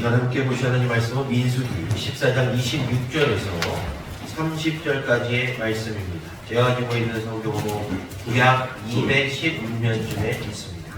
시간 함께 보셔야 하는 이 말씀은 민수기 14장 26절에서 30절까지의 말씀입니다. 제가 가지고 있는 성경으로 구약 216면쯤에 있습니다.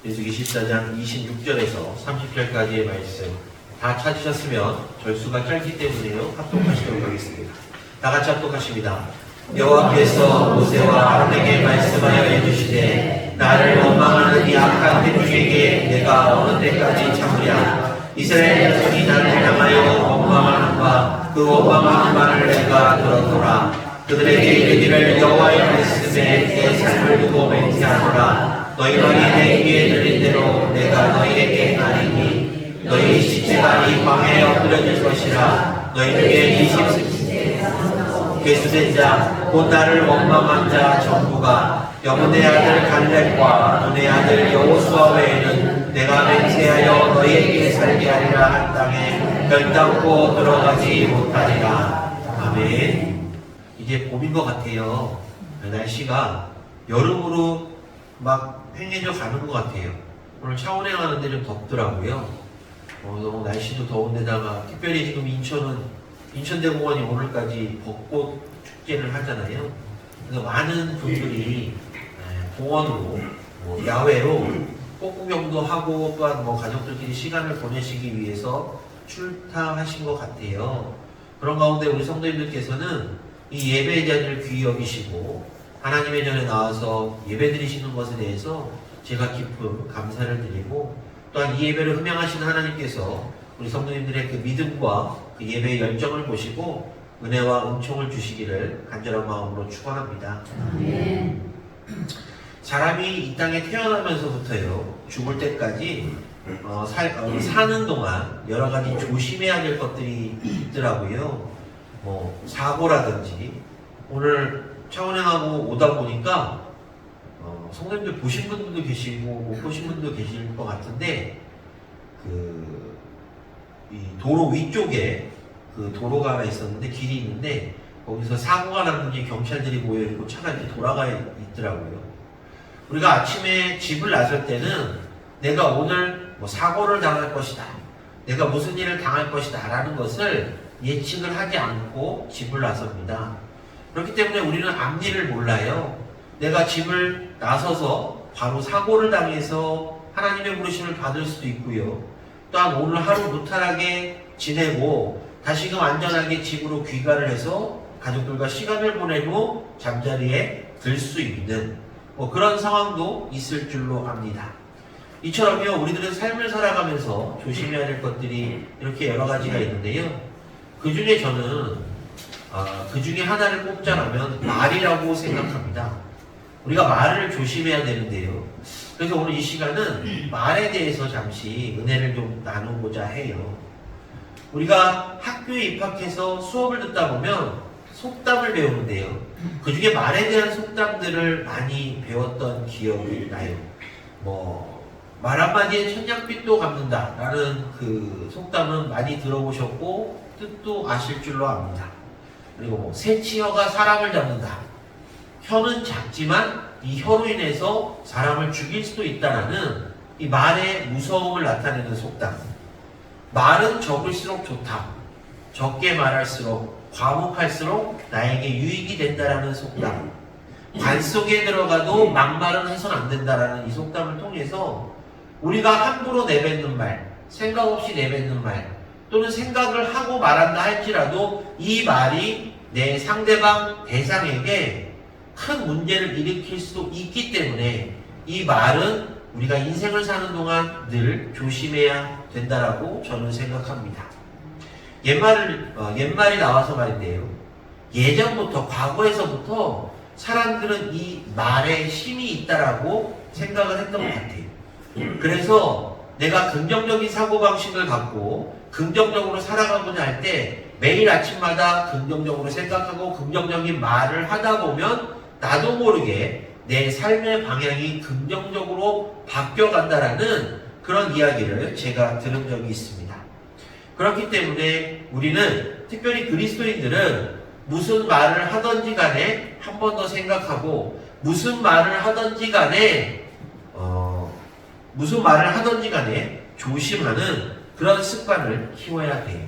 민수기 14장 26절에서 30절까지의 말씀 다 찾으셨으면 절수가 짧기 때문에요. 합독하시도록 하겠습니다. 다 같이 합독하십니다. 여호와께서 모세와 아론에게 말씀하여 이르시되 나를 원망하는 이 악한 대중에게 내가 어느 때까지 참으랴. 이스라엘 자손이 나를 향하여 원망하는 바 그 원망하는 말을 내가 들었노라. 그들에게 이르기를 여호와의 말씀에 내 삶을 두고 맹세하노라. 너희 말이 내 귀에 들린 대로 내가 너희에게 하리니 너희 시체가 이 광야에 엎드려질 것이라. 너희 중에 20 괴수된 자 곧 나를 원망한 자 전부가 여문의 아들 갈렙과 눈의 아들 여호수아 외에는 내가 맹세하여 너희에게 살게 하리라 한 땅에 결단코 들어가지 못하리라. 아멘. 이제 봄인 것 같아요. 날씨가 여름으로 막 팽해져 가는 것 같아요. 오늘 차원에 가는데 좀 덥더라고요. 너무 날씨도 더운데다가 특별히 지금 인천대공원이 오늘까지 벚꽃 축제를 하잖아요. 그래서 많은 분들이 공원으로 야외로 꽃 구경도 하고 또한 가족들끼리 시간을 보내시기 위해서 출타하신 것 같아요. 그런 가운데 우리 성도님들께서는 이 예배의 자리를 귀히 여기시고 하나님의 전에 나와서 예배 드리시는 것에 대해서 제가 깊은 감사를 드리고 또한 이 예배를 흠양하시는 하나님께서 우리 성도님들의 그 믿음과 그 예배의 열정을 보시고 은혜와 은총을 주시기를 간절한 마음으로 축원합니다. 사람이 이 땅에 태어나면서부터요 죽을 때까지 사는 동안 여러 가지 조심해야 될 것들이 있더라고요. 사고라든지 오늘 차원행하고 오다 보니까 성도님들 보신 분들도 계시고 못 보신 분도 계실 것 같은데 이 도로 위쪽에 그 도로가 하나 있었는데 길이 있는데 거기서 사고가 났는지 경찰들이 모여있고 차가 이렇게 돌아가 있더라고요. 우리가 아침에 집을 나설 때는 내가 오늘 사고를 당할 것이다, 내가 무슨 일을 당할 것이다 라는 것을 예측을 하지 않고 집을 나섭니다. 그렇기 때문에 우리는 앞일을 몰라요. 내가 집을 나서서 바로 사고를 당해서 하나님의 부르심을 받을 수도 있고요. 또한 오늘 하루 무탈하게 지내고 다시금 안전하게 집으로 귀가를 해서 가족들과 시간을 보내고 잠자리에 들 수 있는 그런 상황도 있을 줄로 압니다. 이처럼요 우리들은 삶을 살아가면서 조심해야 될 것들이 이렇게 여러 가지가 있는데요. 그 중에 저는 그 중에 하나를 꼽자라면 말이라고 생각합니다. 우리가 말을 조심해야 되는데요. 그래서 오늘 이 시간은 말에 대해서 잠시 은혜를 좀 나누고자 해요. 우리가 학교에 입학해서 수업을 듣다 보면 속담을 배우는데요. 그 중에 말에 대한 속담들을 많이 배웠던 기억이 나요. 말 한마디에 천냥빚도 갚는다 라는 그 속담은 많이 들어보셨고 뜻도 아실 줄로 압니다. 그리고 새치혀가 사람을 잡는다. 혀는 작지만 이 혀로 인해서 사람을 죽일 수도 있다라는 이 말의 무서움을 나타내는 속담. 말은 적을수록 좋다. 적게 말할수록 과묵할수록 나에게 유익이 된다라는 속담. 관 속에 들어가도 막말은 해서는 안 된다라는 이 속담을 통해서 우리가 함부로 내뱉는 말, 생각 없이 내뱉는 말, 또는 생각을 하고 말한다 할지라도 이 말이 내 상대방 대상에게 큰 문제를 일으킬 수도 있기 때문에 이 말은 우리가 인생을 사는 동안 늘 조심해야 된다라고 저는 생각합니다. 옛말이 나와서 말인데요. 예전부터, 과거에서부터 사람들은 이 말에 힘이 있다라고 생각을 했던 것 같아요. 그래서 내가 긍정적인 사고방식을 갖고 긍정적으로 살아가고자 할 때 매일 아침마다 긍정적으로 생각하고 긍정적인 말을 하다 보면 나도 모르게 내 삶의 방향이 긍정적으로 바뀌어간다라는 그런 이야기를 제가 들은 적이 있습니다. 그렇기 때문에 우리는 특별히 그리스도인들은 무슨 말을 하든지 간에 한 번 더 생각하고 무슨 말을 하든지 간에 무슨 말을 하든지 간에 조심하는 그런 습관을 키워야 돼요.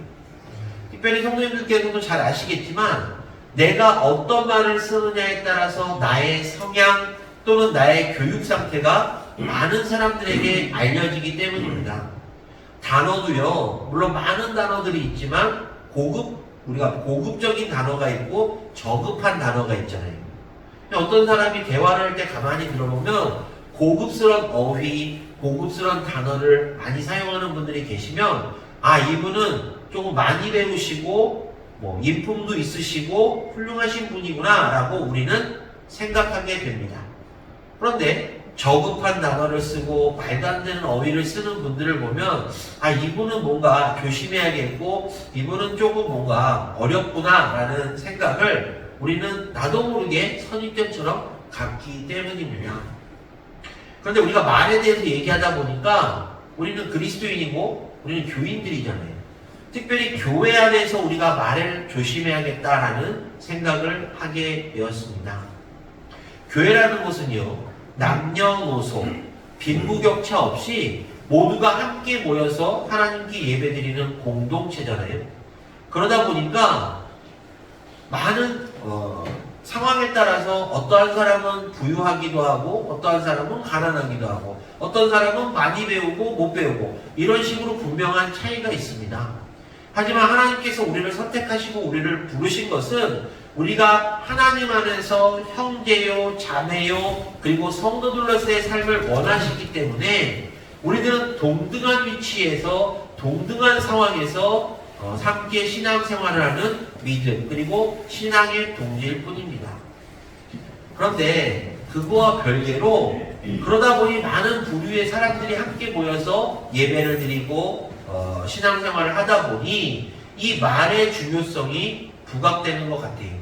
특별히 성도님들께서도 잘 아시겠지만 내가 어떤 말을 쓰느냐에 따라서 나의 성향 또는 나의 교육 상태가 많은 사람들에게 알려지기 때문입니다. 단어도요, 물론 많은 단어들이 있지만 우리가 고급적인 단어가 있고 저급한 단어가 있잖아요. 어떤 사람이 대화를 할 때 가만히 들어보면 고급스러운 어휘, 고급스러운 단어를 많이 사용하는 분들이 계시면 이분은 조금 많이 배우시고 인품도 있으시고 훌륭하신 분이구나 라고 우리는 생각하게 됩니다. 그런데 저급한 단어를 쓰고 말도 안 되는 어휘를 쓰는 분들을 보면 이분은 뭔가 조심해야겠고 이분은 조금 뭔가 어렵구나 라는 생각을 우리는 나도 모르게 선입견처럼 갖기 때문입니다. 그런데 우리가 말에 대해서 얘기하다 보니까 우리는 그리스도인이고 우리는 교인들이잖아요. 특별히 교회 안에서 우리가 말을 조심해야겠다라는 생각을 하게 되었습니다. 교회라는 것은요, 남녀노소, 빈부격차 없이 모두가 함께 모여서 하나님께 예배드리는 공동체잖아요. 그러다 보니까 많은 상황에 따라서 어떠한 사람은 부유하기도 하고 어떠한 사람은 가난하기도 하고 어떤 사람은 많이 배우고 못 배우고 이런 식으로 분명한 차이가 있습니다. 하지만 하나님께서 우리를 선택하시고 우리를 부르신 것은 우리가 하나님 안에서 형제요, 자매요, 그리고 성도들로서의 삶을 원하시기 때문에 우리들은 동등한 위치에서 동등한 상황에서 함께 신앙생활을 하는 믿음 그리고 신앙의 동지일 뿐입니다. 그런데 그거와 별개로 그러다 보니 많은 부류의 사람들이 함께 모여서 예배를 드리고 신앙생활을 하다 보니 이 말의 중요성이 부각되는 것 같아요.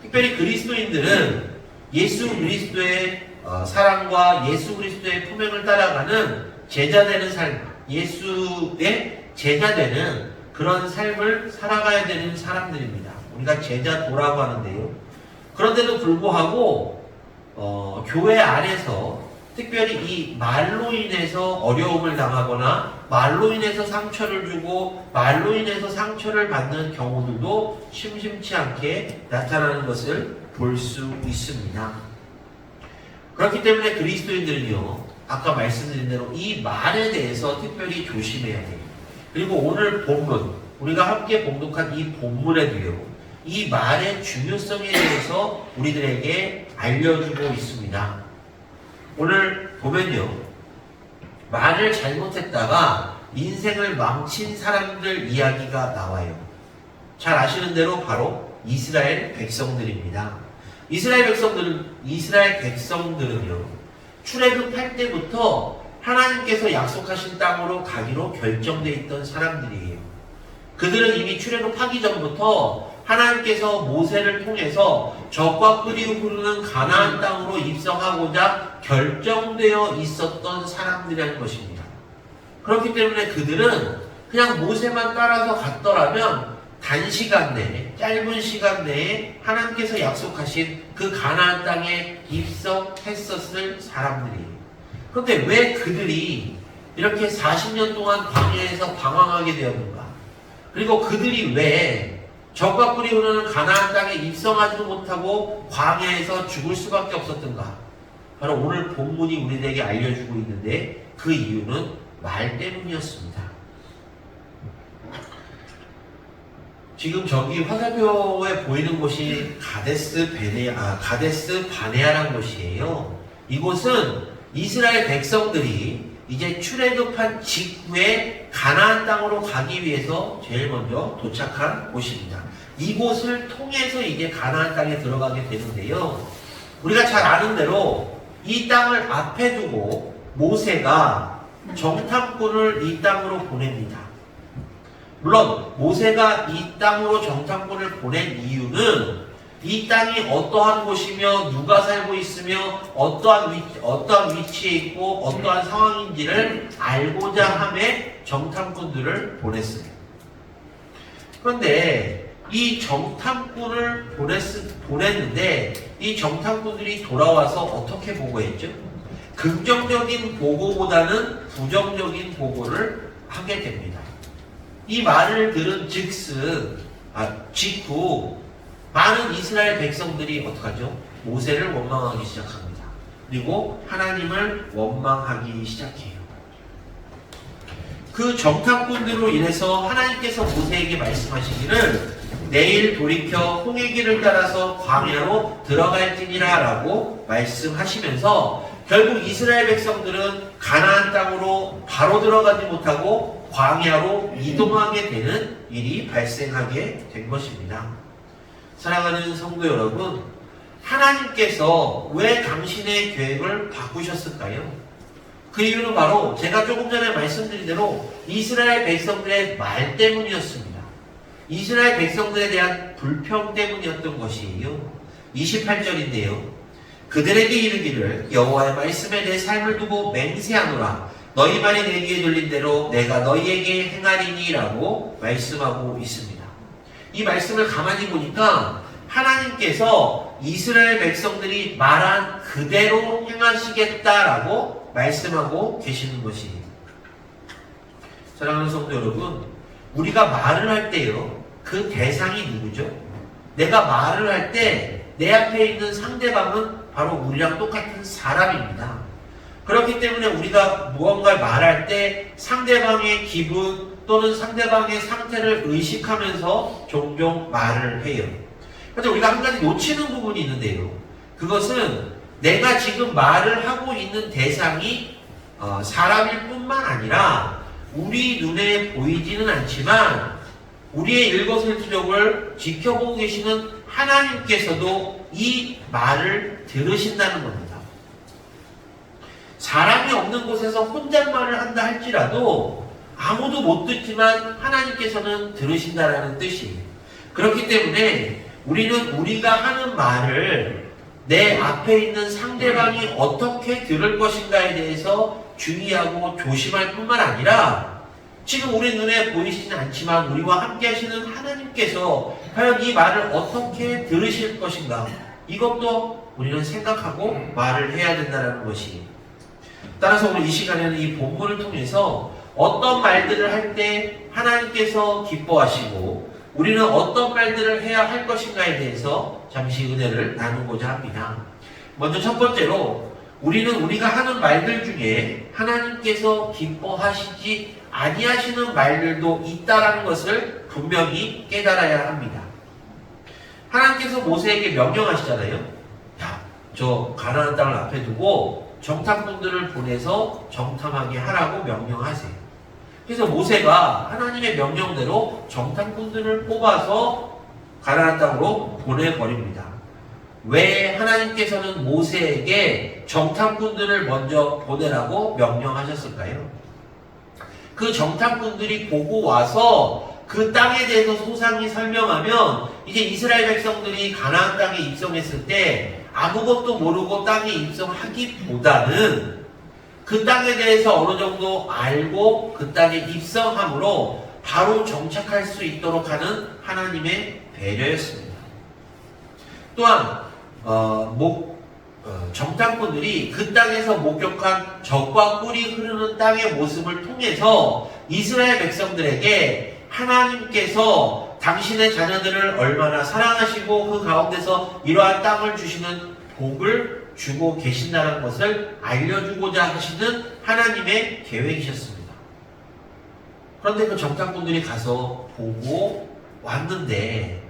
특별히 그리스도인들은 예수 그리스도의 사랑과 예수 그리스도의 품행을 따라가는 제자되는 삶, 예수의 제자되는 그런 삶을 살아가야 되는 사람들입니다. 우리가 제자도라고 하는데요. 그런데도 불구하고 교회 안에서 특별히 이 말로 인해서 어려움을 당하거나 말로 인해서 상처를 주고 말로 인해서 상처를 받는 경우들도 심심치 않게 나타나는 것을 볼 수 있습니다. 그렇기 때문에 그리스도인들은요, 아까 말씀드린 대로 이 말에 대해서 특별히 조심해야 돼요. 그리고 오늘 본문, 우리가 함께 봉독한 이 본문에도요, 이 말의 중요성에 대해서 우리들에게 알려주고 있습니다. 오늘 보면요, 말을 잘못했다가 인생을 망친 사람들 이야기가 나와요. 잘 아시는 대로 바로 이스라엘 백성들입니다. 이스라엘 백성들은요, 출애굽할 때부터 하나님께서 약속하신 땅으로 가기로 결정되어 있던 사람들이에요. 그들은 이미 출애굽하기 전부터 하나님께서 모세를 통해서 젖과 꿀이 흐르는 가나안 땅으로 입성하고자 결정되어 있었던 사람들이라는 것입니다. 그렇기 때문에 그들은 그냥 모세만 따라서 갔더라면 단시간 내에, 짧은 시간 내에 하나님께서 약속하신 그 가나안 땅에 입성했었을 사람들이에요. 그런데 왜 그들이 이렇게 40년 동안 광야에서 방황하게 되었는가? 그리고 그들이 왜 젖과 꿀이 흐르는 가나안 땅에 입성하지도 못하고 광야에서 죽을 수밖에 없었던가? 바로 오늘 본문이 우리에게 알려주고 있는데 그 이유는 말 때문이었습니다. 지금 저기 화살표에 보이는 곳이 가데스 바네아라는 곳이에요. 이곳은 이스라엘 백성들이 이제 출애굽한 직후에 가나안 땅으로 가기 위해서 제일 먼저 도착한 곳입니다. 이곳을 통해서 이제 가나안 땅에 들어가게 되는데요. 우리가 잘 아는 대로 이 땅을 앞에 두고 모세가 정탐꾼을 이 땅으로 보냅니다. 물론 모세가 이 땅으로 정탐꾼을 보낸 이유는 이 땅이 어떠한 곳이며 누가 살고 있으며 어떠한 위치에 있고 어떠한 상황인지를 알고자 함에 정탐꾼들을 보냈습니다. 그런데 이 정탐꾼을 보냈는데 이 정탐꾼들이 돌아와서 어떻게 보고했죠? 긍정적인 보고보다는 부정적인 보고를 하게 됩니다. 이 말을 들은 직후 많은 이스라엘 백성들이 어떡하죠? 모세를 원망하기 시작합니다. 그리고 하나님을 원망하기 시작해요. 그 정탐꾼들로 인해서 하나님께서 모세에게 말씀하시기를 내일 돌이켜 홍해 길을 따라서 광야로 들어갈지니라 라고 말씀하시면서 결국 이스라엘 백성들은 가나안 땅으로 바로 들어가지 못하고 광야로 이동하게 되는 일이 발생하게 된 것입니다. 사랑하는 성도 여러분, 하나님께서 왜 당신의 계획을 바꾸셨을까요? 그 이유는 바로 제가 조금 전에 말씀드린 대로 이스라엘 백성들의 말 때문이었습니다. 이스라엘 백성들에 대한 불평 때문이었던 것이에요. 28절인데요. 그들에게 이르기를 여호와의 말씀에 내 삶을 두고 맹세하노라. 너희 말이 내 귀에 들린 대로 내가 너희에게 행하리니라고 말씀하고 있습니다. 이 말씀을 가만히 보니까 하나님께서 이스라엘 백성들이 말한 그대로 행하시겠다라고 말씀하고 계시는 것이에요. 사랑하는 성도 여러분, 우리가 말을 할 때요, 그 대상이 누구죠? 내가 말을 할 때 내 앞에 있는 상대방은 바로 우리랑 똑같은 사람입니다. 그렇기 때문에 우리가 무언가를 말할 때 상대방의 기분 또는 상대방의 상태를 의식하면서 종종 말을 해요. 그런데 우리가 한 가지 놓치는 부분이 있는데요. 그것은 내가 지금 말을 하고 있는 대상이 사람일 뿐만 아니라 우리 눈에 보이지는 않지만 우리의 일거수일투족을 지켜보고 계시는 하나님께서도 이 말을 들으신다는 겁니다. 사람이 없는 곳에서 혼잣말을 한다 할지라도 아무도 못 듣지만 하나님께서는 들으신다라는 뜻이에요. 그렇기 때문에 우리는 우리가 하는 말을 내 앞에 있는 상대방이 어떻게 들을 것인가에 대해서 주의하고 조심할 뿐만 아니라 지금 우리 눈에 보이시진 않지만 우리와 함께 하시는 하나님께서 과연 이 말을 어떻게 들으실 것인가, 이것도 우리는 생각하고 말을 해야 된다는 것이. 따라서 오늘 이 시간에는 이 본문을 통해서 어떤 말들을 할 때 하나님께서 기뻐하시고 우리는 어떤 말들을 해야 할 것인가에 대해서 잠시 은혜를 나누고자 합니다. 먼저 첫 번째로 우리는 우리가 하는 말들 중에 하나님께서 기뻐하시지 아니하시는 말들도 있다라는 것을 분명히 깨달아야 합니다. 하나님께서 모세에게 명령하시잖아요. 야, 저 가나안 땅을 앞에 두고 정탐꾼들을 보내서 정탐하게 하라고 명령하세요. 그래서 모세가 하나님의 명령대로 정탐꾼들을 뽑아서 가나안 땅으로 보내버립니다. 왜 하나님께서는 모세에게 정탐꾼들을 먼저 보내라고 명령하셨을까요? 그 정탐꾼들이 보고 와서 그 땅에 대해서 소상히 설명하면 이제 이스라엘 백성들이 가나안 땅에 입성했을 때 아무것도 모르고 땅에 입성하기보다는 그 땅에 대해서 어느 정도 알고 그 땅에 입성함으로 바로 정착할 수 있도록 하는 하나님의 배려였습니다. 또한 정탐꾼들이 그 땅에서 목격한 젖과 꿀이 흐르는 땅의 모습을 통해서 이스라엘 백성들에게 하나님께서 당신의 자녀들을 얼마나 사랑하시고 그 가운데서 이러한 땅을 주시는 복을 주고 계신다는 것을 알려주고자 하시는 하나님의 계획이셨습니다. 그런데 그 정탐꾼들이 가서 보고 왔는데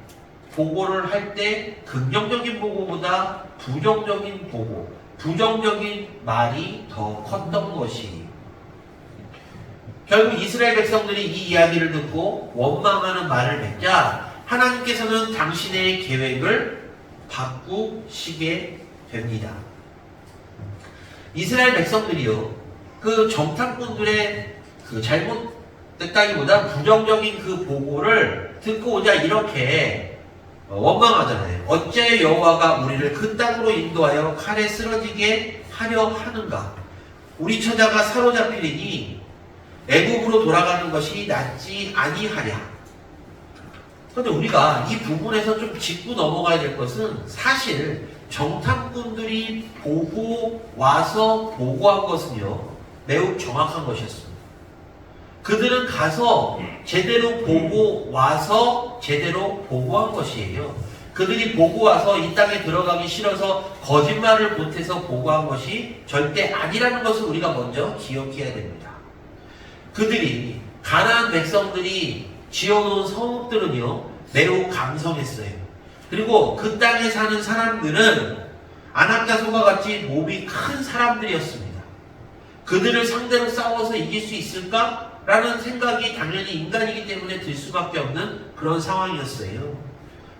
보고를 할 때 긍정적인 보고보다 부정적인 보고, 부정적인 말이 더 컸던 것이, 결국 이스라엘 백성들이 이 이야기를 듣고 원망하는 말을 맺자 하나님께서는 당신의 계획을 바꾸시게 됩니다. 이스라엘 백성들이요, 그 정탐꾼들의 그 잘못됐다기보다 부정적인 그 보고를 듣고 오자 이렇게 원망하잖아요. 어째 여호와가 우리를 그 땅으로 인도하여 칼에 쓰러지게 하려 하는가? 우리 처자가 사로잡히리니 애국으로 돌아가는 것이 낫지 아니하랴. 그런데 우리가 이 부분에서 좀 짚고 넘어가야 될 것은 사실 정탐꾼들이 보고 와서 보고한 것은요, 매우 정확한 것이었습니다. 그들은 가서 제대로 보고 와서 제대로 보고한 것이에요. 그들이 보고 와서 이 땅에 들어가기 싫어서 거짓말을 보태서 보고한 것이 절대 아니라는 것을 우리가 먼저 기억해야 됩니다. 그들이, 가나안 백성들이 지어놓은 성읍들은요, 매우 강성했어요. 그리고 그 땅에 사는 사람들은 아낙자손과 같이 몸이 큰 사람들이었습니다. 그들을 상대로 싸워서 이길 수 있을까? 라는 생각이 당연히 인간이기 때문에 들 수밖에 없는 그런 상황이었어요.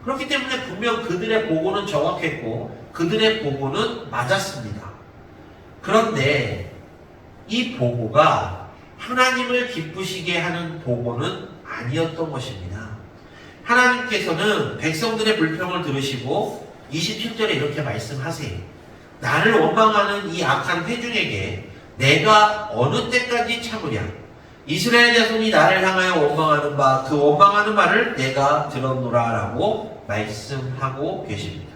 그렇기 때문에 분명 그들의 보고는 정확했고 그들의 보고는 맞았습니다. 그런데 이 보고가 하나님을 기쁘시게 하는 보고는 아니었던 것입니다. 하나님께서는 백성들의 불평을 들으시고 27절에 이렇게 말씀하세요. 나를 원망하는 이 악한 회중에게 내가 어느 때까지 참으랴? 이스라엘 자손이 나를 향하여 원망하는 바, 그 원망하는 말을 내가 들었노라 라고 말씀하고 계십니다.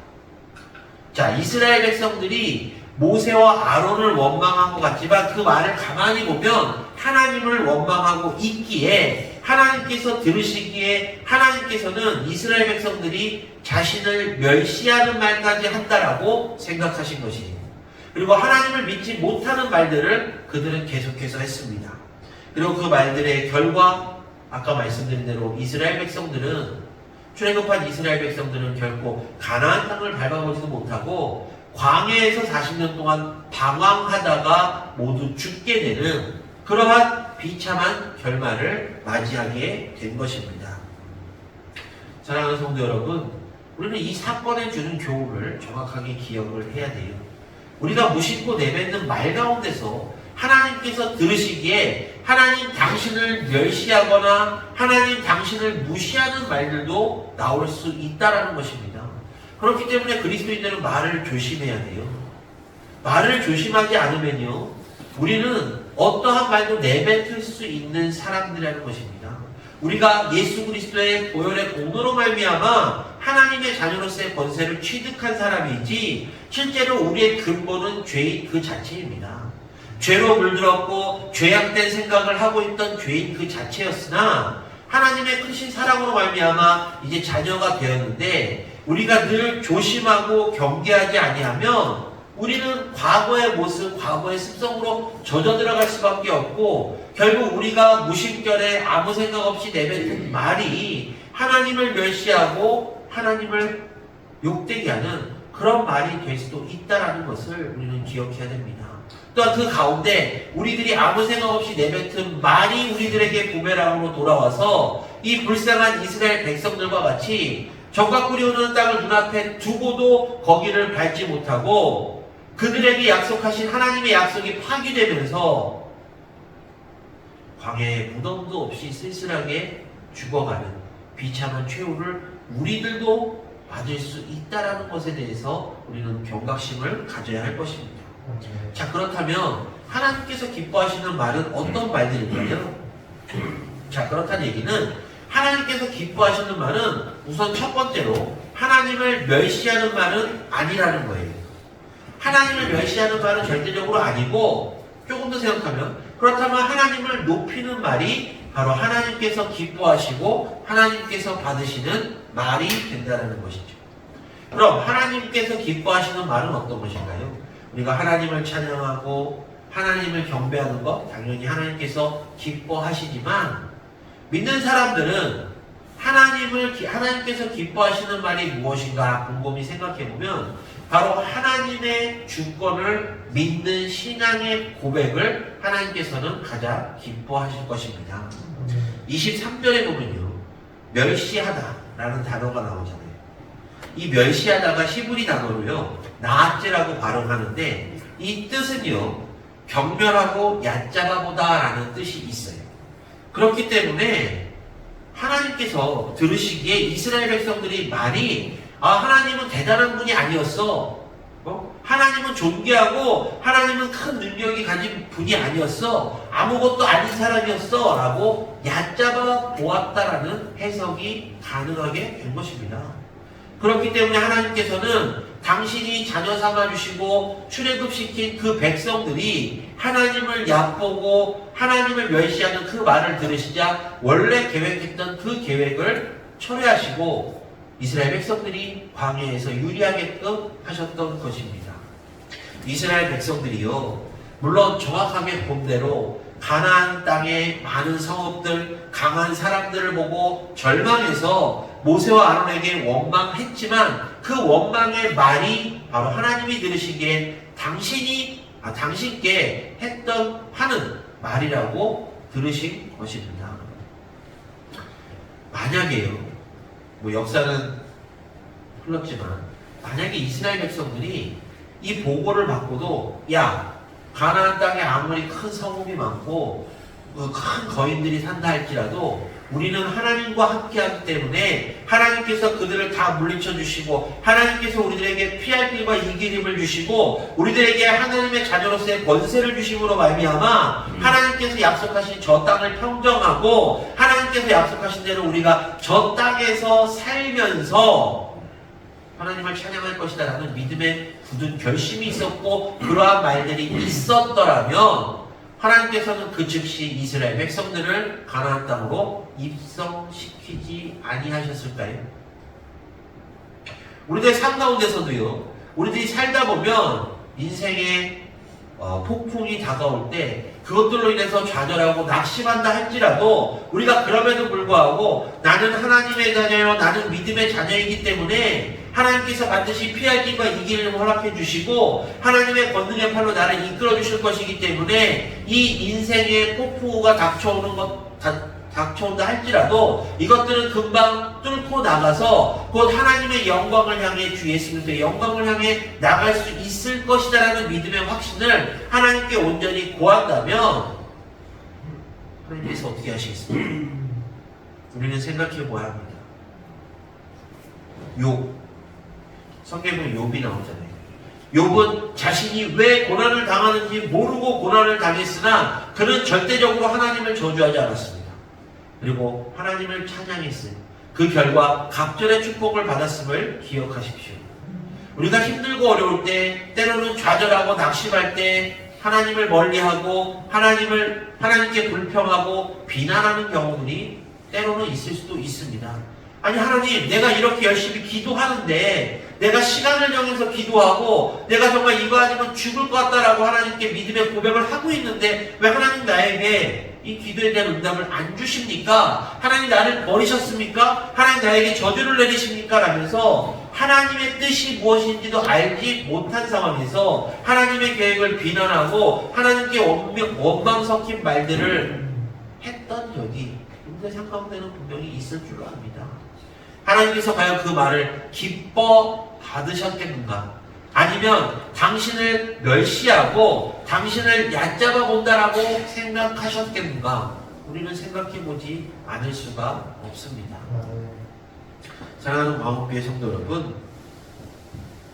자, 이스라엘 백성들이 모세와 아론을 원망한 것 같지만 그 말을 가만히 보면 하나님을 원망하고 있기에 하나님께서 들으시기에 하나님께서는 이스라엘 백성들이 자신을 멸시하는 말까지 한다라고 생각하신 것이에요. 그리고 하나님을 믿지 못하는 말들을 그들은 계속해서 했습니다. 그리고 그 말들의 결과, 아까 말씀드린 대로 이스라엘 백성들은, 출애굽한 이스라엘 백성들은 결코 가나안 땅을 밟아보지도 못하고 광야에서 40년 동안 방황하다가 모두 죽게 되는 그러한 비참한 결말을 맞이하게 된 것입니다. 사랑하는 성도 여러분, 우리는 이 사건에 주는 교훈을 정확하게 기억을 해야 돼요. 우리가 무심코 내뱉는 말 가운데서 하나님께서 들으시기에 하나님 당신을 멸시하거나 하나님 당신을 무시하는 말들도 나올 수 있다는 것입니다. 그렇기 때문에 그리스도인들은 말을 조심해야 돼요. 말을 조심하지 않으면요, 우리는 어떠한 말도 내뱉을 수 있는 사람들이라는 것입니다. 우리가 예수 그리스도의 보혈의 공로로 말미암아 하나님의 자녀로서의 권세를 취득한 사람이지 실제로 우리의 근본은 죄인 그 자체입니다. 죄로 물들었고 죄악된 생각을 하고 있던 죄인 그 자체였으나 하나님의 크신 사랑으로 말미암아 이제 자녀가 되었는데 우리가 늘 조심하고 경계하지 아니하면 우리는 과거의 모습, 과거의 습성으로 젖어 들어갈 수밖에 없고 결국 우리가 무심결에 아무 생각 없이 내뱉은 말이 하나님을 멸시하고 하나님을 욕되게 하는 그런 말이 될 수도 있다는 것을 우리는 기억해야 됩니다. 또한 그 가운데 우리들이 아무 생각 없이 내뱉은 말이 우리들에게 부메랑으로 돌아와서 이 불쌍한 이스라엘 백성들과 같이 적과 꿀이 흐르는 땅을 눈앞에 두고도 거기를 밟지 못하고 그들에게 약속하신 하나님의 약속이 파기되면서 광야에 무덤도 없이 쓸쓸하게 죽어가는 비참한 최후를 우리들도 받을 수 있다는 것에 대해서 우리는 경각심을 가져야 할 것입니다. 자, 그렇다면 하나님께서 기뻐하시는 말은 어떤 말들일까요? 자, 그렇다는 얘기는 하나님께서 기뻐하시는 말은 우선 첫 번째로 하나님을 멸시하는 말은 아니라는 거예요. 하나님을 멸시하는 말은 절대적으로 아니고 조금 더 생각하면 그렇다면 하나님을 높이는 말이 바로 하나님께서 기뻐하시고 하나님께서 받으시는 말이 된다는 것이죠. 그럼 하나님께서 기뻐하시는 말은 어떤 것인가요? 우리가 하나님을 찬양하고 하나님을 경배하는 것 당연히 하나님께서 기뻐하시지만 믿는 사람들은 하나님께서 기뻐하시는 말이 무엇인가 곰곰이 생각해보면 바로 하나님의 주권을 믿는 신앙의 고백을 하나님께서는 가장 기뻐하실 것입니다. 23절에 보면요, 멸시하다라는 단어가 나오잖아요. 이 멸시하다가 히브리 단어로요, 나아째라고 발음하는데 이 뜻은요, 경멸하고 얕잡아보다라는 뜻이 있어요. 그렇기 때문에 하나님께서 들으시기에 이스라엘 백성들이 말이 하나님은 대단한 분이 아니었어. 하나님은 존귀하고 하나님은 큰 능력이 가진 분이 아니었어. 아무것도 아닌 사람이었어. 라고 얕잡아 보았다라는 해석이 가능하게 된 것입니다. 그렇기 때문에 하나님께서는 당신이 자녀 삼아주시고 출애굽시킨 그 백성들이 하나님을 얕보고 하나님을 멸시하는 그 말을 들으시자 원래 계획했던 그 계획을 철회하시고 이스라엘 백성들이 광야에서 유리하게끔 하셨던 것입니다. 이스라엘 백성들이요, 물론 정확하게 본대로 가나안 땅의 많은 성읍들, 강한 사람들을 보고 절망해서 모세와 아론에게 원망했지만 그 원망의 말이 바로 하나님이 들으시기에 당신께 하는 말이라고 들으신 것입니다. 만약에요, 역사는 흘렀지만 만약에 이스라엘 백성들이 이 보고를 받고도 가나안 땅에 아무리 큰 성읍이 많고 큰 거인들이 산다 할지라도 우리는 하나님과 함께하기 때문에 하나님께서 그들을 다 물리쳐 주시고 하나님께서 우리들에게 피할 길과 이길 힘을 주시고 우리들에게 하나님의 자녀로서의 권세를 주심으로 말미암아 하나님께서 약속하신 저 땅을 평정하고 하나님께서 약속하신 대로 우리가 저 땅에서 살면서 하나님을 찬양할 것이다 라는 믿음의 굳은 결심이 있었고 그러한 말들이 있었더라면 하나님께서는 그 즉시 이스라엘 백성들을 가나안 땅으로 입성시키지 아니하셨을까요? 우리들의 삶 가운데서도요, 우리들이 살다 보면 인생의 폭풍이 다가올 때 그것들로 인해서 좌절하고 낙심한다 할지라도 우리가 그럼에도 불구하고 나는 하나님의 자녀요, 나는 믿음의 자녀이기 때문에 하나님께서 반드시 피할 길과 이길 힘을 허락해 주시고 하나님의 권능의 팔로 나를 이끌어 주실 것이기 때문에 이 인생의 폭풍우가 닥쳐온다 할지라도 이것들은 금방 뚫고 나가서 곧 하나님의 영광을 향해 주 예수 그리스도의 영광을 향해 나갈 수 있을 것이다 라는 믿음의 확신을 하나님께 온전히 구한다면 하나님께서 어떻게 하시겠습니까? 우리는 생각해 보아야 합니다. 성경에 욥이 나오잖아요. 욥은 자신이 왜 고난을 당하는지 모르고 고난을 당했으나 그는 절대적으로 하나님을 저주하지 않았습니다. 그리고 하나님을 찬양했어요. 그 결과 각절의 축복을 받았음을 기억하십시오. 우리가 힘들고 어려울 때, 때로는 좌절하고 낙심할 때 하나님을 멀리하고 하나님께 불평하고 비난하는 경우들이 때로는 있을 수도 있습니다. 아니 하나님, 내가 이렇게 열심히 기도하는데 내가 시간을 정해서 기도하고 내가 정말 이거 아니면 죽을 것 같다라고 하나님께 믿음의 고백을 하고 있는데 왜 하나님 나에게 이 기도에 대한 응답을 안 주십니까? 하나님 나를 버리셨습니까? 하나님 나에게 저주를 내리십니까? 라면서 하나님의 뜻이 무엇인지도 알지 못한 상황에서 하나님의 계획을 비난하고 하나님께 원망 섞인 말들을 했던 적이 우리의 삶 가운데는 분명히 있을 줄로 압니다. 하나님께서 과연 그 말을 기뻐 받으셨겠는가? 아니면 당신을 멸시하고 당신을 얕잡아 본다라고 생각하셨겠는가? 우리는 생각해보지 않을 수가 없습니다. 사랑하는 마음교회 성도 여러분,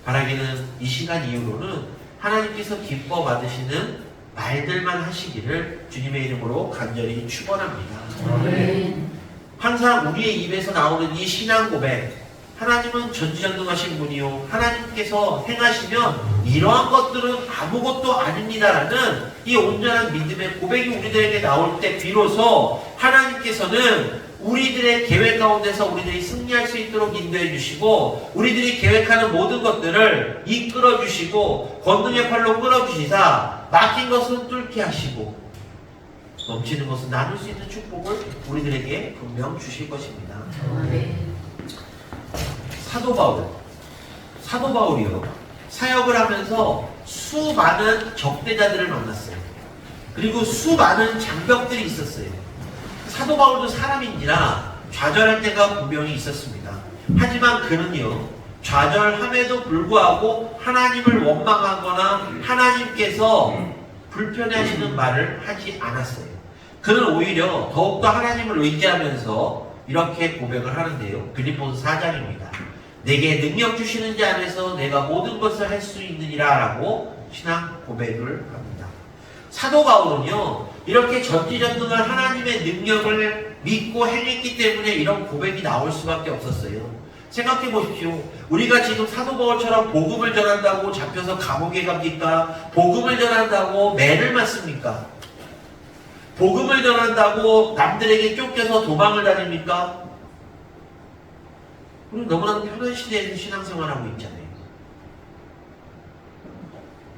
바라기는 이 시간 이후로는 하나님께서 기뻐 받으시는 말들만 하시기를 주님의 이름으로 간절히 축원합니다. 항상 우리의 입에서 나오는 이 신앙 고백, 하나님은 전지전능하신 분이요 하나님께서 행하시면 이러한 것들은 아무것도 아닙니다라는 이 온전한 믿음의 고백이 우리들에게 나올 때 비로소 하나님께서는 우리들의 계획 가운데서 우리들이 승리할 수 있도록 인도해 주시고 우리들이 계획하는 모든 것들을 이끌어 주시고 권능의 팔로 끌어주시사 막힌 것은 뚫게 하시고 넘치는 것은 나눌 수 있는 축복을 우리들에게 분명 주실 것입니다. 사도 바울이요, 사역을 하면서 수많은 적대자들을 만났어요. 그리고 수많은 장벽들이 있었어요. 사도 바울도 사람인지라 좌절할 때가 분명히 있었습니다. 하지만 그는요, 좌절함에도 불구하고 하나님을 원망하거나 하나님께서 불편해하시는 말을 하지 않았어요. 그는 오히려 더욱더 하나님을 의지하면서 이렇게 고백을 하는데요. 빌립보서 4장입니다. 내게 능력 주시는 자 안에서 내가 모든 것을 할 수 있느니라 라고 신앙 고백을 합니다. 사도 바울은요, 이렇게 전지전능한 하나님의 능력을 믿고 행했기 때문에 이런 고백이 나올 수밖에 없었어요. 생각해 보십시오. 우리가 지금 사도 바울처럼 복음을 전한다고 잡혀서 감옥에 갑니까? 복음을 전한다고 매를 맞습니까? 복음을 전한다고 남들에게 쫓겨서 도망을 다닙니까? 우리 너무나도 편한 시대에서 신앙생활하고 있잖아요.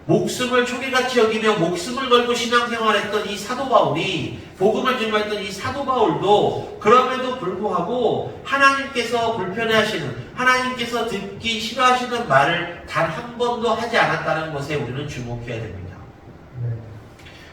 목숨을 초계같이 여기며 목숨을 걸고 신앙생활했던 이 사도 바울이, 복음을 전파했던 이 사도 바울도 그럼에도 불구하고 하나님께서 불편해하시는, 하나님께서 듣기 싫어하시는 말을 단 한 번도 하지 않았다는 것에 우리는 주목해야 됩니다.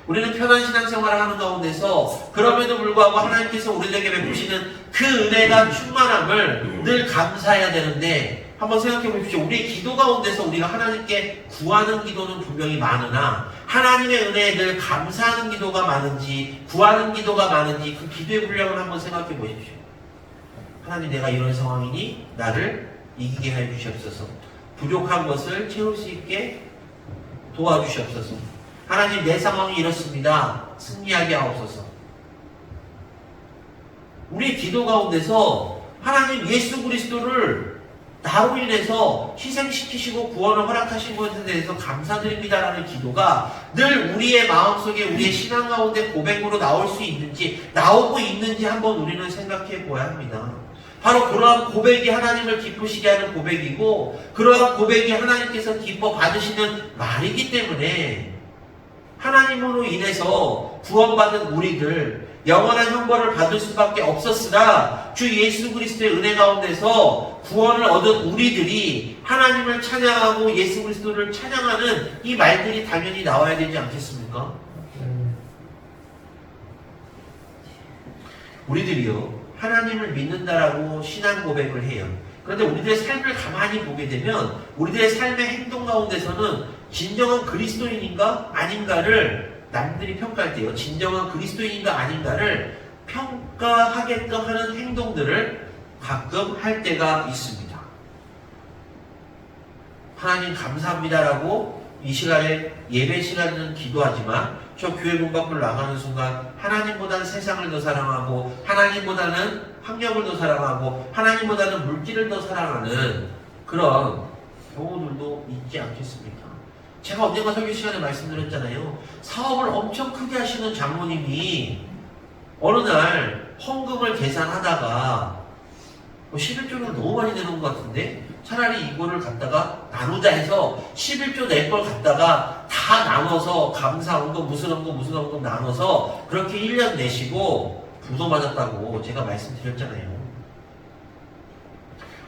우리는 편한 신앙생활을 하는 가운데서 그럼에도 불구하고 하나님께서 우리에게 베푸시는 그 은혜가 충만함을 늘 감사해야 되는데, 한번 생각해 보십시오. 우리의 기도 가운데서 우리가 하나님께 구하는 기도는 분명히 많으나 하나님의 은혜에 늘 감사하는 기도가 많은지, 구하는 기도가 많은지, 그 기도의 분량을 한번 생각해 보십시오. 하나님, 내가 이런 상황이니 나를 이기게 해 주시옵소서. 부족한 것을 채울 수 있게 도와주시옵소서. 하나님, 내 상황이 이렇습니다. 승리하게 하옵소서. 우리의 기도 가운데서 하나님 예수 그리스도를 나로 인해서 희생시키시고 구원을 허락하신 것에 대해서 감사드립니다라는 기도가 늘 우리의 마음속에, 우리의 신앙 가운데 고백으로 나올 수 있는지, 나오고 있는지 한번 우리는 생각해 보아야 합니다. 바로 그러한 고백이 하나님을 기쁘시게 하는 고백이고, 그러한 고백이 하나님께서 기뻐 받으시는 말이기 때문에 하나님으로 인해서 구원받은 우리들, 영원한 형벌을 받을 수밖에 없었으나 주 예수 그리스도의 은혜 가운데서 구원을 얻은 우리들이 하나님을 찬양하고 예수 그리스도를 찬양하는 이 말들이 당연히 나와야 되지 않겠습니까? 우리들이요, 하나님을 믿는다라고 신앙 고백을 해요. 그런데 우리들의 삶을 가만히 보게 되면 우리들의 삶의 행동 가운데서는 진정한 그리스도인인가 아닌가를 남들이 평가할 때요, 진정한 그리스도인인가 아닌가를 평가하게끔 하는 행동들을 가끔 할 때가 있습니다. 하나님 감사합니다라고 이 시간에 예배 시간은 기도하지만 저 교회 문 밖으로 나가는 순간 하나님보다는 세상을 더 사랑하고, 하나님보다는 환경을 더 사랑하고, 하나님보다는 물질을 더 사랑하는 그런 경우들도 있지 않겠습니까? 제가 언젠가 설교 시간에 말씀드렸잖아요. 사업을 엄청 크게 하시는 장모님이 어느 날 헌금을 계산하다가 11조는 너무 많이 내는 것 같은데 차라리 이거를 갖다가 나누자 해서 11조 낼 걸 갖다가 다 나눠서 감사헌금 무슨 헌금 나눠서 그렇게 1년 내시고 부도 맞았다고 제가 말씀드렸잖아요.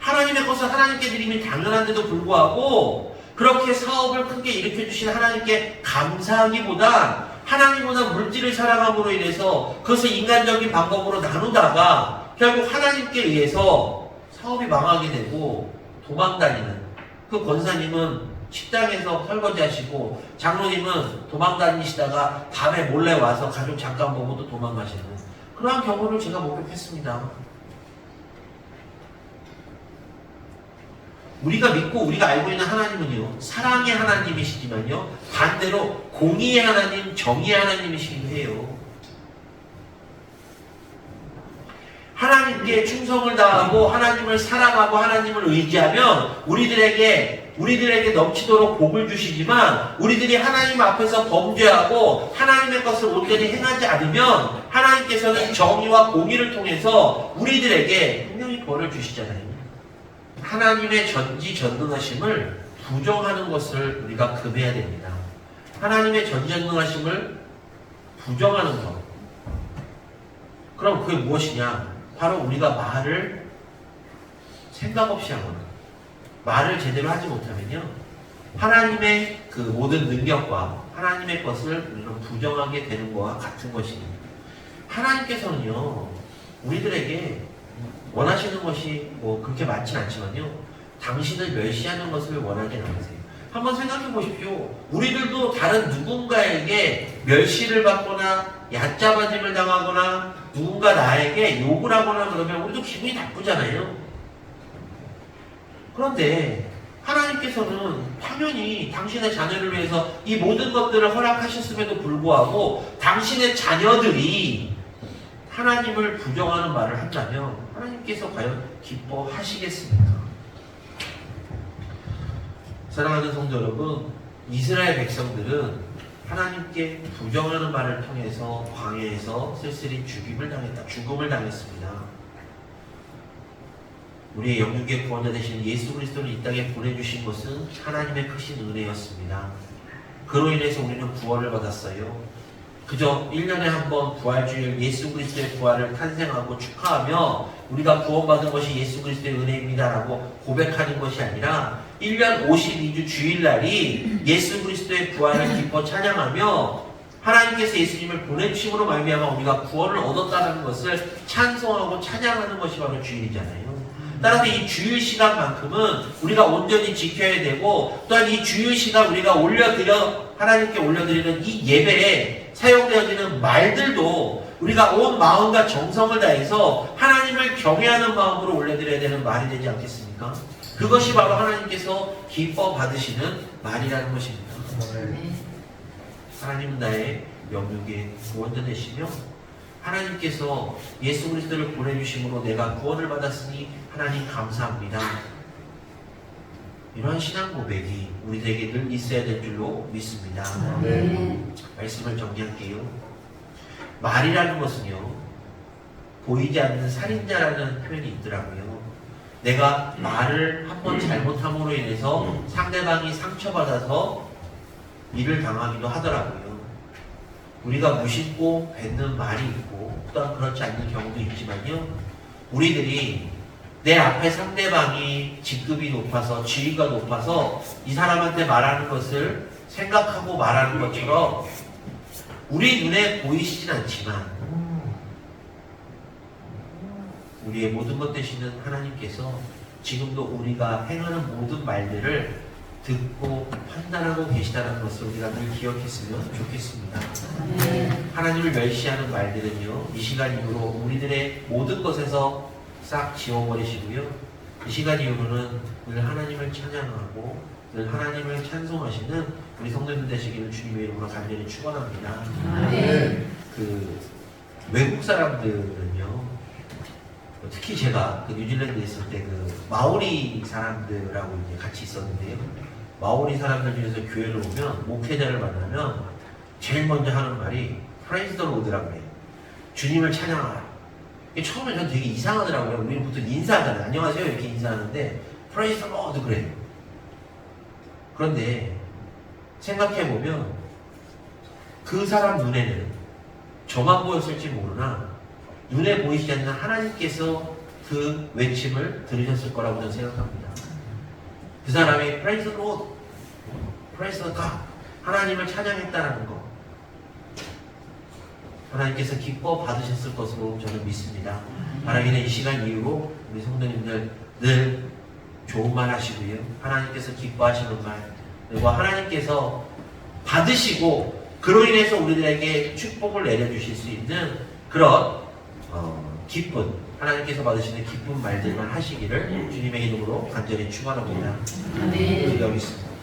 하나님의 것을 하나님께 드리면 당연한데도 불구하고 그렇게 사업을 크게 일으켜주신 하나님께 감사하기보다 하나님보다 물질을 사랑함으로 인해서 그것을 인간적인 방법으로 나누다가 결국 하나님께 의해서 사업이 망하게 되고 도망다니는, 그 권사님은 식당에서 설거지 하시고 장로님은 도망다니시다가 밤에 몰래 와서 가족 잠깐 보고 또 도망가시는 그러한 경우를 제가 목격했습니다. 우리가 믿고 우리가 알고 있는 하나님은요, 사랑의 하나님이시지만요, 반대로 공의의 하나님, 정의의 하나님이시기도 해요. 하나님께 충성을 다하고 하나님을 사랑하고 하나님을 의지하면 우리들에게 넘치도록 복을 주시지만, 우리들이 하나님 앞에서 범죄하고 하나님의 것을 온전히 행하지 않으면 하나님께서는 정의와 공의를 통해서 우리들에게 분명히 벌을 주시잖아요. 하나님의 전지전능하심을 부정하는 것을 우리가 금해야 됩니다. 하나님의 전지전능하심을 부정하는 것. 그럼 그게 무엇이냐? 바로 우리가 말을 생각 없이 하거나 말을 제대로 하지 못하면요, 하나님의 그 모든 능력과 하나님의 것을 우리는 부정하게 되는 것과 같은 것입니다. 하나님께서는요, 우리들에게 원하시는 것이 뭐 그렇게 많진 않지만요, 당신을 멸시하는 것을 원하지 않으세요. 한번 생각해 보십시오. 우리들도 다른 누군가에게 멸시를 받거나 얕잡아짐을 당하거나 누군가 나에게 욕을 하거나 그러면 우리도 기분이 나쁘잖아요. 그런데 하나님께서는 당연히 당신의 자녀를 위해서 이 모든 것들을 허락하셨음에도 불구하고 당신의 자녀들이 하나님을 부정하는 말을 한다면 하나님께서 과연 기뻐하시겠습니까? 사랑하는 성도 여러분, 이스라엘 백성들은 하나님께 부정하는 말을 통해서 광야에서 쓸쓸히 죽음을 당했습니다. 우리의 영육의 구원자 되신 예수 그리스도를 이 땅에 보내주신 것은 하나님의 크신 은혜였습니다. 그로 인해서 우리는 구원을 받았어요. 그저 1년에 한 번 부활주일 예수 그리스도의 부활을 탄생하고 축하하며 우리가 구원받은 것이 예수 그리스도의 은혜입니다라고 고백하는 것이 아니라 1년 52주 주일날이 예수 그리스도의 부활을 기뻐 찬양하며 하나님께서 예수님을 보내주심으로 말미암아 우리가 구원을 얻었다는 것을 찬송하고 찬양하는 것이 바로 주일이잖아요. 따라서 이 주일 시간만큼은 우리가 온전히 지켜야 되고, 또한 이 주일 시간 우리가 하나님께 올려드리는 이 예배에 사용되어지는 말들도 우리가 온 마음과 정성을 다해서 하나님을 경외하는 마음으로 올려드려야 되는 말이 되지 않겠습니까? 그것이 바로 하나님께서 기뻐 받으시는 말이라는 것입니다. 하나님은 나의 영육의 구원자 되시며 하나님께서 예수 그리스도를 보내주심으로 내가 구원을 받았으니 하나님 감사합니다. 이러한 신앙 고백이 우리에게 늘 있어야 될 줄로 믿습니다. 말씀을 정리할게요. 말이라는 것은요, 보이지 않는 살인자라는 표현이 있더라고요. 내가 말을 한번 잘못함으로 인해서 상대방이 상처받아서 일을 당하기도 하더라고요. 우리가 무심코 뱉는 말이 있고 또한 그렇지 않는 경우도 있지만요, 우리들이 내 앞에 상대방이 직급이 높아서 지위가 높아서 이 사람한테 말하는 것을 생각하고 말하는 것처럼 우리 눈에 보이시진 않지만 우리의 모든 것 되시는 하나님께서 지금도 우리가 행하는 모든 말들을 듣고 판단하고 계시다는 것을 우리가 늘 기억했으면 좋겠습니다. 하나님을 멸시하는 말들은요, 이 시간 이후로 우리들의 모든 것에서 싹 지워버리시고요, 이 시간 이후로는 늘 하나님을 찬양하고 늘 하나님을 찬송하시는 우리 성도님들 되시기를 주님의 이름으로 간절히 축원합니다. 그 외국 사람들은요, 특히 제가 그 뉴질랜드에 있을 때 그 마오리 사람들하고 이제 같이 있었는데요, 마오리 사람들 중에서 교회를 오면, 목회자를 만나면 제일 먼저 하는 말이 프레이즈 더 로드라고 해요. 주님을 찬양하라. 처음에 전 되게 이상하더라고요. 우리는 보통 인사하잖아요. 안녕하세요 이렇게 인사하는데 프레이즈 더 로드 그래요. 그런데 생각해보면 그 사람 눈에는 저만 보였을지 모르나 눈에 보이시지 않는 하나님께서 그 외침을 들으셨을 거라고 저는 생각합니다. 그 사람이 프레이즈 더 로드, 프레이즈 더 갓, 하나님을 찬양했다는 거, 하나님께서 기뻐 받으셨을 것으로 저는 믿습니다. 바라기는 이 시간 이후로 우리 성도님들 늘 좋은 말 하시고요, 하나님께서 기뻐하시는 말, 그리고 하나님께서 받으시고 그로 인해서 우리들에게 축복을 내려주실 수 있는 그런 기쁜, 하나님께서 받으시는 기쁜 말들만 하시기를 주님의 이름으로 간절히 축원합니다. 기도하겠습니다.